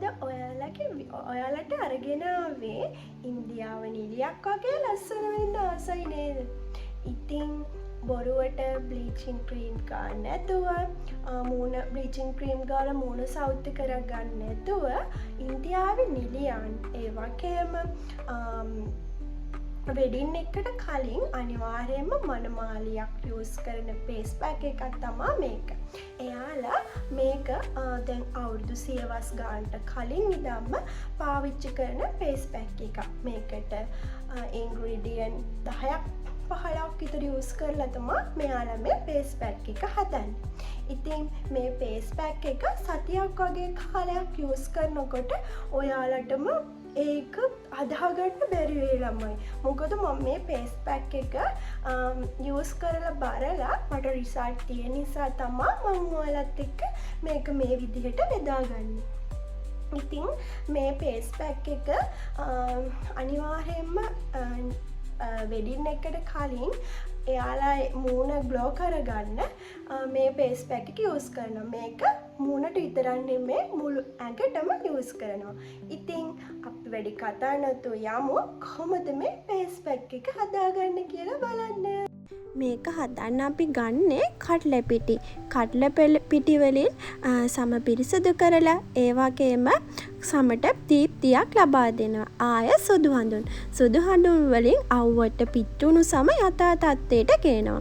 අද ඔයාලට අරගෙන ආවේ ඉන්දියාව නිලියක් වගේ ලස්සන වෙන්න ආසයි නේද? ඉතින් බොරුවට බ්ලීචින් ක්‍රීම් ගන්න නැතුව මූණ බ්ලීචින් ක්‍රීම් ගාලා මූණ සවුත් කරගන්න නැතුව ඉන්දියාවේ නිලියන් ඒ වගේම වෙඩින් එකට කලින් අනිවාර්යයෙන්ම මනමාලියක් යූස් කරන ෆේස් පැක් එකක් තමයි මේක. එයාලා මේක දැන් අවුරුදු සියවස් ගානට කලින් ඉඳන්ම පාවිච්චි කරන ෆේස් පැක් එකක්. මේකට ඉන්ග්‍රීඩියන්ට් 10ක් 15ක් විතර යූස් කරලා තමයි මෙයාලා මේ ෆේස් පැක් එක හදන්නේ. ඉතින් මේ ෆේස් පැක් එක සතියක් වගේ කාලයක් යූස් කරනකොට ඔයාලටම ඒක අදාගන්න බැරි වෙයි ළමයි. මොකද මම මේ ෆේස් පැක් එක යූස් කරලා බලලා මට රිසල්ට් තියෙන නිසා තමයි මම ඔයාලත් එක්ක මේක මේ විදිහට බෙදාගන්නේ. ඉතින් මේ ෆේස් පැක් එක අනිවාර්යයෙන්ම වෙඩින් එකට කලින් එයාලා මූණ ග්ලෝ කරගන්න මේ ෆේස් පැක් එක යූස් කරනවා. මේක මූණට විතරක් නෙමෙයි මුළු ඇඟටම යූස් කරනවා. ඉතින් අපි වැඩි කතා නැතුව යමු කොහොමද මේ ෆේස් පැක් එක හදාගන්නේ කියලා බලන්න. මේක හදන්න අපි ගන්නේ කට්ල පිටි. කට්ල පිටි වලින් සම පිරිසිදු කරලා ඒ වගේම සමට දීප්තියක් ලබා දෙනවා. ආය සුදු හඳුන්. සුදු හඳුන් වලින් අවුවට පිට්ටුණු සම යථා තත්ත්වයට ගේනවා.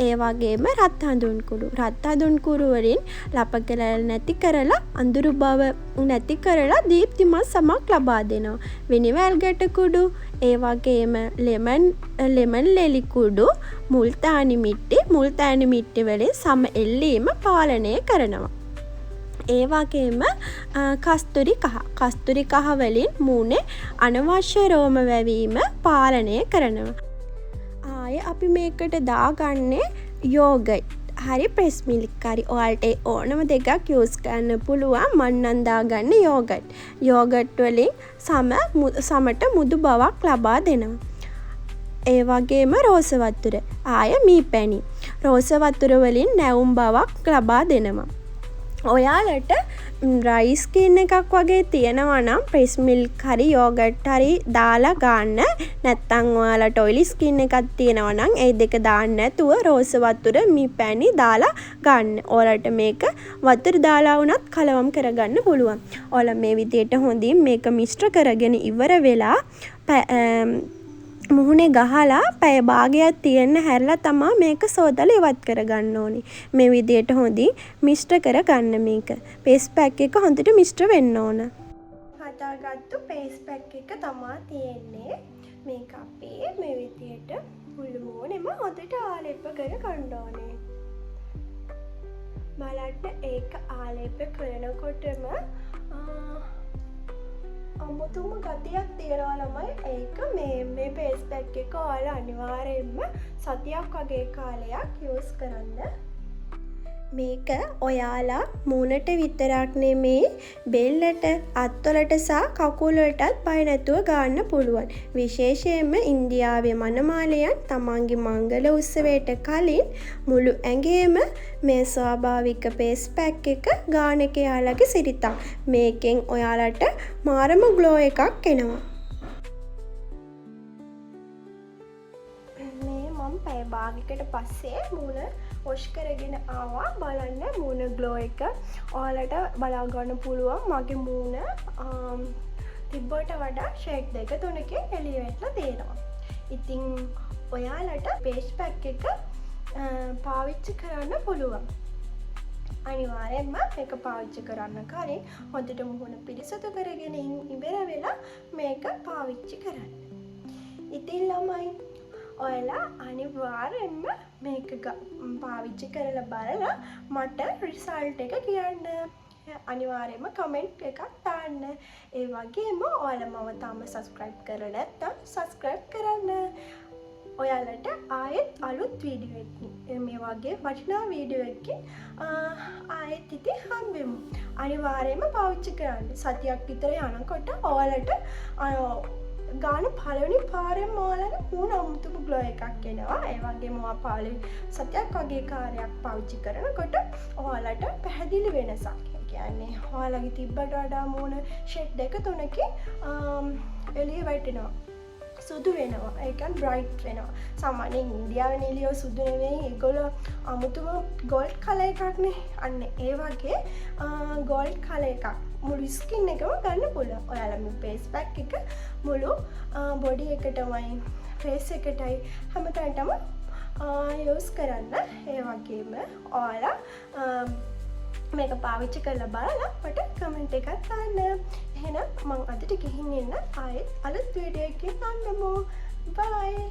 ඒ වගේම රත් හඳුන් කුඩු. රත් හඳුන් කුරු වලින් ලපකල නැති කරලා අඳුරු බව නැති කරලා දීප්තිමත් සමක් ලබා දෙනවා. විනිවැල් ගැට කුඩු, ඒ වගේම ලෙමන් ලෙලි කුඩු, මුල්තානි මිට්ටි වලින් සම එල්ලීම පාලනය කරනවා. ඒ වගේම කස්තුරි කහ වලින් මූණේ අනවශ්‍ය රෝම වැවීම පාලනය කරනවා. ආය අපි මේකට දාගන්නේ යෝගට්. හරි ප්‍රෙස් මිල්ක් හරි ඔයාලට ඕනම දෙකක් යූස් කරන්න පුළුවන්. මම නම් දාගන්නේ යෝගට්. යෝගට් වලින් සමට මුදු බවක් ලබා දෙනවා. ඒ වගේම රෝස වතුර. ආය මී පැණි. රෝස වතුර වලින් නැවුම් බවක් ලබා දෙනවා. ඔයාලට රයිස් ස්කින් එකක් වගේ තියෙනවා නම් ප්‍රෙස් මිල්ක් හරි යෝගට් හරි දාලා ගන්න. නැත්තම් ඔයාලට ඔයිලි ස්කින් එකක් තියෙනවා නම් ඒ දෙක දාන්න නැතුව රෝස වතුර මී පැණි දාලා ගන්න. ඔයාලට මේක වතුර දාලා වුණත් කලවම් කරගන්න පුළුවන්. ඔයාලා මේ විදිහට හොඳින් මේක මිශ්‍ර කරගෙන ඉවර වෙලා මුහුණේ ගහලා පැය භාගයක් තියෙන්න හැරලා තමයි මේක සෝදලා ඉවත් කරගන්න ඕනේ. මේ විදිහට හොඳින් මිශ්‍ර කරගන්න මේක. ෆේස් පැක් එක හොඳට මිශ්‍ර වෙන්න ඕන. හදාගත්තු ෆේස් පැක් එක තමයි තියෙන්නේ. මේක අපේ මේ විදිහට මුළු මූණෙම හොඳට ආලේප කරගන්න ඕනේ. බලන්න ඒක ආලේප කරනකොටම අමුතුම ගතියක් තියෙනවා ළමයි. ඒක මේ ෆේස් පැක් එක ඔයාලා අනිවාර්යයෙන්ම සතියක් වගේ කාලයක් යූස් කරන්න. මේක ඔයාලා මූණට විතරක් නෙමේ බෙල්ලට, අත්වලට සහ කකුල් වලටත් බය නැතුව ගන්න පුළුවන්. විශේෂයෙන්ම ඉන්දියාවේ මනමාලයන් තමන්ගේ මංගල උත්සවයට කලින් මුළු ඇඟේම මේ ස්වාභාවික ෆේස් පැක් එක ගාන එක යාලගේ සිරිතක්. මේකෙන් ඔයාලට මාරම ග්ලෝ එකක් එනවා. මේ මම පැය භාගයකට පස්සේ මූණ වොෂ් කරගෙන ආවා. බලන්න මූණ ග්ලෝ එක ඔයාලට බලා ගන්න පුළුවන්. මගේ මූණ තිබ්බට වඩා ෂේඩ් 2-3කින් එළිය වැටලා තියෙනවා. ඉතින් ඔයාලට ෆේස් පැක් එක පාවිච්චි කරන්න පුළුවන්. අනිවාර්යයෙන්ම මේක පාවිච්චි කරන්න කලින් හොඳට මුහුණ පිරිසිදු කරගෙන ඉවර වෙලා මේක පාවිච්චි කරන්න. ඉතින් ළමයි ඔයාලා අනිවාර්යෙන්ම මේක පාවිච්චි කරලා බලලා මට රිසල්ට් එක කියන්න. අනිවාර්යයෙන්ම කමෙන්ට් එකක් දාන්න. ඒ වගේම ඔයාලා මම තාම සබ්ස්ක්‍රයිබ් කරලා නැත්නම් සබ්ස්ක්‍රයිබ් කරන්න. ඔයාලට ආයෙත් අලුත් වීඩියෝ එකකින් මේ වගේ වටිනා වීඩියෝ එකකින් ආයෙත් ඉතින් හම්බෙමු. අනිවාර්යයෙන්ම පාවිච්චි කරන්න. සතියක් විතර යනකොට ඔයාලට ගාන පළවෙනි පාරෙන් ඔයාලට මූණ අමුතුම ග්ලෝ එකක් එනවා. ඒ වගේම ඔයා පළවෙනි සතියක් වගේ කාර්යයක් පාවිච්චි කරනකොට ඔයාලට පැහැදිලි වෙනසක්. කියන්නේ ඔයාලගේ තිබ්බට වඩා මූණ ෂෙඩ් දෙක තුනකින් එළිය වැටෙනවා සුදු වෙනවා ඒකන් බ්‍රයිට් වෙනවා සාමාන්‍යයෙන් ඉන්දියාවේ නිලියෝ සුදු නෙවෙයි ඒගොල්ලෝ අමුතුම ගෝල්ඩ් කලර් එකක්නේ අන්න ඒ වගේ ගෝල්ඩ් කලර් එකක් මුළු ස්කින් එකම ගන්න පුළුවන් ඔයාලා මේ ෆේස් පැක් එක මුළු බොඩි එකටමයි ෆේස් එකටයි හැමතැනටම යූස් කරන්න ඒ වගේම ඔයාලා මේක පාවිච්චි කරලා බලලා මට කමෙන්ට් එකක් දාන්න. එහෙනම් මම අදට ගිහින් එන්න ආයෙත් අලුත් වීඩියෝ එකකින් ගන්නමු. බයි.